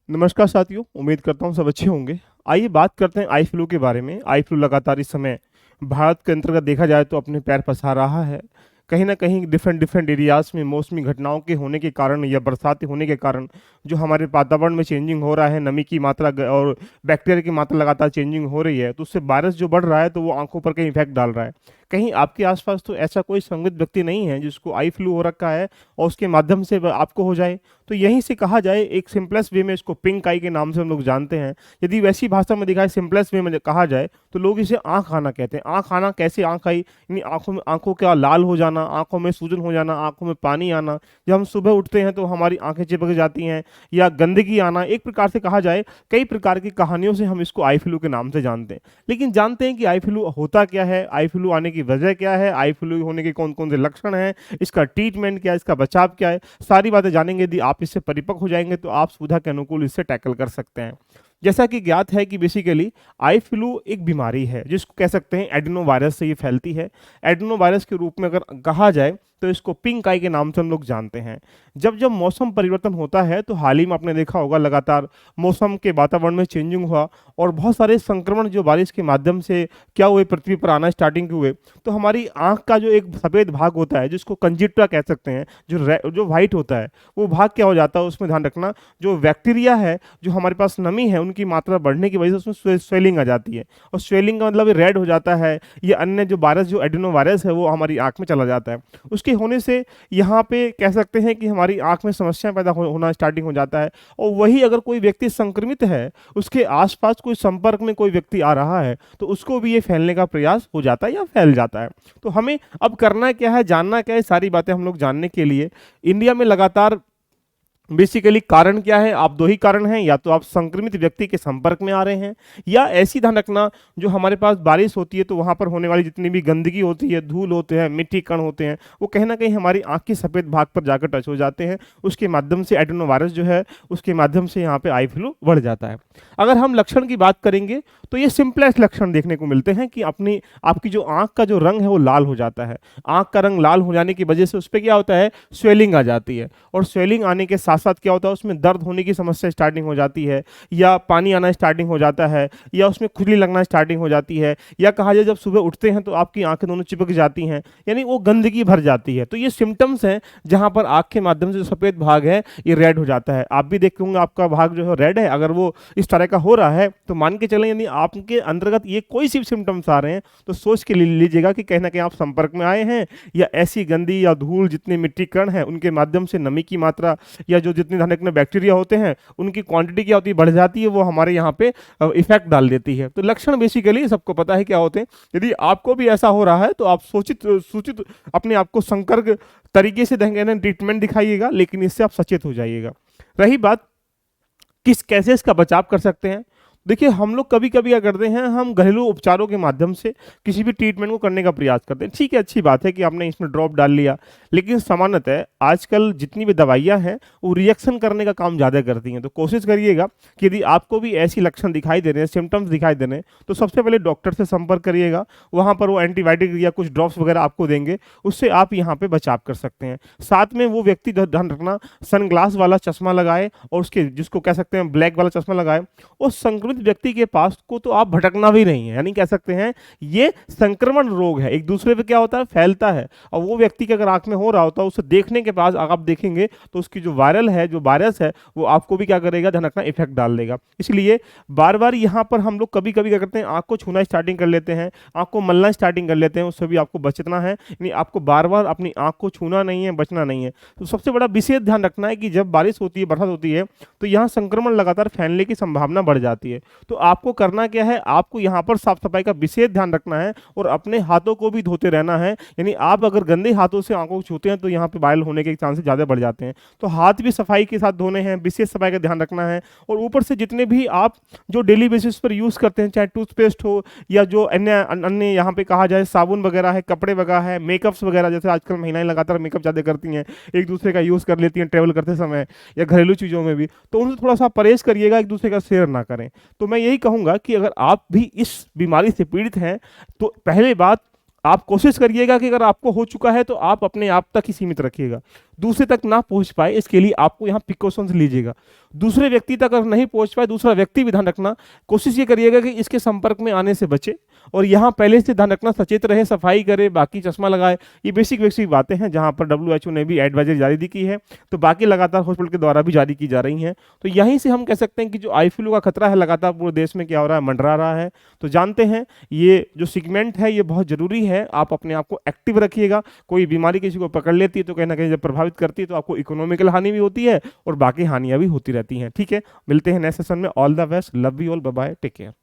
नमस्कार साथियों, उम्मीद करता हूँ सब अच्छे होंगे। आइए बात करते हैं आई फ्लू के बारे में। आई फ्लू लगातार इस समय भारत के अंतर्गत देखा जाए तो अपने पैर पसार रहा है। कहीं न कहीं डिफरेंट डिफरेंट एरियाज़ में मौसमी घटनाओं के होने के कारण या बरसातें होने के कारण जो हमारे वातावरण में चेंजिंग हो रहा है, नमी की मात्रा और बैक्टीरिया की मात्रा लगातार चेंजिंग हो रही है, तो उससे वायरस जो बढ़ रहा है तो वो आँखों पर कहीं इफ़ेक्ट डाल रहा है। कहीं आपके आस-पास तो ऐसा कोई संदिग्ध व्यक्ति नहीं है जिसको आई फ्लू हो रखा है और उसके माध्यम से व आपको हो जाए? तो यहीं से कहा जाए एक सिंपलेस्ट वे में इसको पिंक आई के नाम से हम लोग जानते हैं। यदि वैसी भाषा में दिखाए सिंपलेस्ट वे में कहा जाए तो लोग इसे आँख आना कहते हैं। आँख आना कैसे आँख आई? यानी आँखों का लाल हो जाना, आँखों में सूजन हो जाना, आँखों में पानी आना। जब हम सुबह उठते हैं तो हमारी आँखें चिपक जाती हैं या गंदगी आना, एक प्रकार से कहा जाए कई प्रकार की कहानियों से हम इसको आई फ्लू के नाम से जानते हैं। लेकिन जानते हैं कि आई फ्लू होता क्या है? आई फ्लू आने की वजह क्या है? आई फ्लू होने के कौन-कौन से लक्षण हैं? इसका ट्रीटमेंट क्या है? इसका बचाव क्या है? सारी बातें जानेंगे। यदि आप इससे परिपक्व हो जाएँगे तो आप सुविधा के अनुकूल इससे टैकल कर सकते हैं। जैसा कि ज्ञात है कि बेसिकली आई फ्लू एक बीमारी है जिसको कह सकते हैं एडिनोवायरस से ये फैलती है। एडिनोवायरस के रूप में अगर कहा जाए तो इसको पिंक आई के नाम से हम लोग जानते हैं। जब जब मौसम परिवर्तन होता है तो हाल ही में आपने देखा होगा लगातार मौसम के वातावरण में चेंजिंग हुआ और बहुत सारे संक्रमण जो बारिश के माध्यम से क्या हुए पृथ्वी पर आना स्टार्टिंग हुए, तो हमारी आँख का जो एक सफ़ेद भाग होता है जिसको कंजक्टिवा कह सकते हैं, जो व्हाइट होता है, वो भाग क्या हो जाता है उसमें ध्यान रखना, जो बैक्टीरिया है, जो हमारे पास नमी है उनकी मात्रा बढ़ने की वजह से उसमें स्वेलिंग आ जाती है और स्वेलिंग का मतलब रेड हो जाता है। ये अन्य जो वायरस जो एडिनोवायरस है वो हमारी आँख में चला जाता है। उसके होने से यहाँ पे कह सकते हैं कि हमारी आँख में समस्याएँ पैदा होना स्टार्टिंग हो जाता है और वही अगर कोई व्यक्ति संक्रमित है, उसके आस-पास कोई संपर्क में कोई व्यक्ति आ रहा है, तो उसको भी ये फैलने का प्रयास हो जाता है या फैल जाता है। तो हमें अब करना क्या है, जानना क्या है, सारी बातें हम लोग जानने के लिए इंडिया में लगातार बेसिकली कारण क्या है? आप 2 ही कारण हैं, या तो आप संक्रमित व्यक्ति के संपर्क में आ रहे हैं या ऐसी ध्यान रखना जो हमारे पास बारिश होती है तो वहाँ पर होने वाली जितनी भी गंदगी होती है, धूल होते हैं, मिट्टी कण होते हैं, वो कहीं न कहीं हमारी आँख के सफ़ेद भाग पर जाकर टच हो जाते हैं। उसके माध्यम से एडेनोवायरस जो है, उसके माध्यम से यहाँ पे आई फ्लू बढ़ जाता है। अगर हम लक्षण की बात करेंगे तो ये सिंपलेस्ट लक्षण देखने को मिलते हैं कि अपनी आपकी जो आँख का जो रंग है वो लाल हो जाता है। आँख का रंग लाल हो जाने की वजह से उसपे क्या होता है? स्वेलिंग आ जाती है और स्वेलिंग आने के साथ-साथ क्या होता है उसमें दर्द होने की समस्या स्टार्टिंग हो जाती है या पानी आना स्टार्टिंग हो जाता है या उसमें खुजली लगना स्टार्टिंग हो जाती है या कहा जाए जब सुबह उठते हैं तो आपकी आँखें दोनों चिपक जाती हैं, यानी वो गंदगी भर जाती है। तो ये सिम्पटम्स हैं जहाँ पर आँख के माध्यम से जो सफ़ेद भाग है ये रेड हो जाता है। आप भी देखे होंगे आपका भाग जो है रेड है, अगर वो इस तरह का हो रहा है तो मान के चलें यदि आपके अंतर्गत ये कोई सी सिम्पटम्स आ रहे हैं तो सोच के लीजिएगा कि कहीं न कहीं आप संपर्क में आए हैं या ऐसी गंदी या धूल जितने मिट्टी कण हैं उनके माध्यम से नमी की मात्रा या जो जितने धनक में बैक्टीरिया होते हैं उनकी क्वांटिटी क्या होती है बढ़ जाती है, वो हमारे यहाँ पे इफेक्ट डाल देती है। तो लक्षण बेसिकली सबको पता है क्या होते हैं। यदि आपको भी ऐसा हो रहा है तो आप सूचित अपने आप को संपर्क तरीके से देंगे ना ट्रीटमेंट दिखाइएगा, लेकिन इससे आप सचेत हो जाइएगा। रही बात किस कैसे इसका बचाव कर सकते हैं? देखिए, हम लोग कभी-कभी क्या करते हैं, हम घरेलू उपचारों के माध्यम से किसी भी ट्रीटमेंट को करने का प्रयास करते हैं। ठीक है, अच्छी बात है कि आपने इसमें ड्रॉप डाल लिया, लेकिन सामान्यतः आजकल जितनी भी दवाइयाँ हैं, वो रिएक्शन करने का काम ज़्यादा करती हैं। तो कोशिश करिएगा कि यदि आपको भी ऐसी लक्षण दिखाई दे रहे हैं, सिम्पटम्स दिखाई दे रहे हैं, तो सबसे पहले डॉक्टर से संपर्क करिएगा। वहाँ पर वो एंटीबायोटिक या कुछ ड्रॉप्स वगैरह आपको देंगे, उससे आप यहाँ पे बचाव कर सकते हैं। साथ में वो व्यक्ति ध्यान रखना सनग्लास वाला चश्मा लगाए और उसके जिसको कह सकते हैं ब्लैक वाला चश्मा लगाए। उस संक्रमित व्यक्ति के पास को तो आप भटकना भी नहीं है, यानी कह सकते हैं ये संक्रमण रोग है, एक दूसरे पे क्या होता है फैलता है और वो व्यक्ति के अगर आंख में हो रहा होता है उसे देखने के बाद आप देखेंगे तो उसकी जो वायरल है जो वायरस है वो आपको भी क्या करेगा ध्यान रखना इफेक्ट डाल देगा। इसलिए बार बार यहाँ पर हम लोग कभी कभी क्या करते हैं आंख को छूना स्टार्टिंग कर लेते हैं, आंख को मलना स्टार्टिंग कर लेते हैं, उससे भी आपको बचना है, यानी आपको बार बार अपनी आंख को छूना नहीं है, बचना नहीं है। तो सबसे बड़ा विशेष ध्यान रखना है कि जब बारिश होती है बरसात होती है तो यहाँ संक्रमण लगातार फैलने की संभावना बढ़ जाती है। तो आपको करना क्या है, आपको यहाँ पर साफ सफाई का विशेष ध्यान रखना है और अपने हाथों को भी धोते रहना है। यानी आप अगर गंदे हाथों से आंखों को छूते हैं तो यहाँ पे वायरल होने के चांसेस ज़्यादा बढ़ जाते हैं। तो हाथ भी सफाई के साथ धोने हैं, विशेष सफाई का ध्यान रखना है। और ऊपर से जितने भी आप जो डेली बेसिस पर यूज़ करते हैं, चाहे टूथपेस्ट हो या जो अन्य अन्य यहाँ पे कहा जाए साबुन वगैरह है, कपड़े वगैरह है, मेकअप्स वगैरह, जैसे आजकल महिलाएं लगातार मेकअप ज़्यादा करती हैं, एक दूसरे का यूज़ कर लेती हैं ट्रैवल करते समय या घरेलू चीज़ों में भी, तो उनसे थोड़ा सा परहेज करिएगा, एक दूसरे का शेयर ना करें। तो मैं यही कहूँगा कि अगर आप भी इस बीमारी से पीड़ित हैं तो पहले बात आप कोशिश करिएगा कि अगर आपको हो चुका है तो आप अपने आप तक ही सीमित रखिएगा, दूसरे तक ना पहुंच पाए इसके लिए आपको यहाँ प्रिकॉशंस लीजिएगा। दूसरे व्यक्ति तक अगर नहीं पहुंच पाए, दूसरा व्यक्ति भी ध्यान रखना, कोशिश ये करिएगा कि इसके संपर्क में आने से बचे, और यहाँ पहले से ध्यान रखना, सचेत रहे, सफाई करे, बाकी चश्मा लगाए। ये बेसिक बेसिक बातें हैं जहाँ पर WHO ने भी एडवाइजरी जारी की है, तो बाकी लगातार हॉस्पिटल के द्वारा भी जारी की जा रही हैं। तो यहीं से हम कह सकते हैं कि जो आई फ्लू का खतरा है लगातार पूरे देश में क्या हो रहा है, मंडरा रहा है। तो जानते हैं ये जो सेगमेंट है ये बहुत जरूरी है, आप अपने आप को एक्टिव रखिएगा। कोई बीमारी किसी को पकड़ लेती है तो कहीं ना कहीं जब प्रभावित करती है तो आपको इकोनॉमिकल हानि भी होती है और बाकी हानियां भी होती रहती हैं। ठीक है, मिलते हैं नेक्स्ट सेशन में। All the best, love you all, bye bye, take care.